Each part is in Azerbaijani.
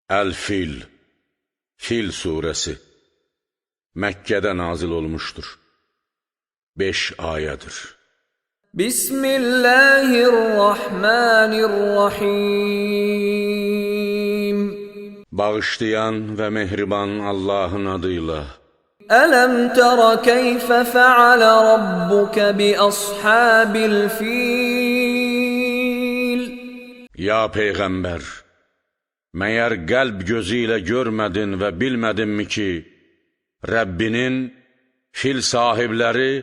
Əl-Fil, Fil surəsi Məkkədə nazil olmuşdur. 5 ayədir. Bismillahirrahmanirrahim. Bağışlayan və mehriban Allahın adıyla. Ələm tərə keyfə fəalə rabbuka bi ashabil fil. Ya Peyğəmbər, məyər qəlb gözü ilə görmədin və bilmədinmi ki, Rəbbinin fil sahibləri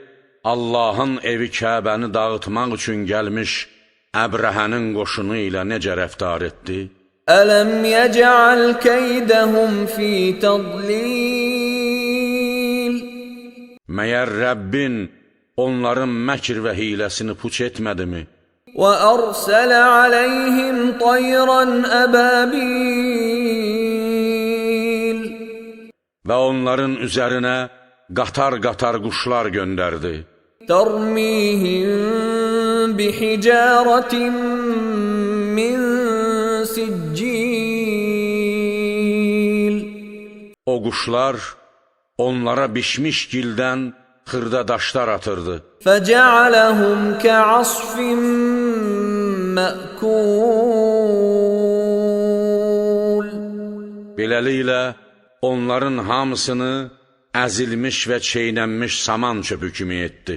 Allahın evi Kəbəni dağıtmaq üçün gəlmiş Əbrəhənin qoşunu ilə necə rəftar etdi? Ələm yəcəal keydəhum fi tadlil. Məyər Rəbbin onların məkr və hiləsini puç etmədimi? وَأَرْسَلَ عَلَيْهِمْ طَيْرًا أَبَابِيلَ. Və onların üzərinə qatar-qatar quşlar göndərdi. تَرْمِيهِمْ بِحِجَارَةٍ مِّن سِجِّيلٍ. O quşlar onlara bişmiş gildən xırda daşlar atırdı. فَجَعَلَهُمْ كَعَصْفٍ مَأْكُولٍ. Beləliklə, onların hamısını əzilmiş və çeynənmiş saman çöpü kimi etdi.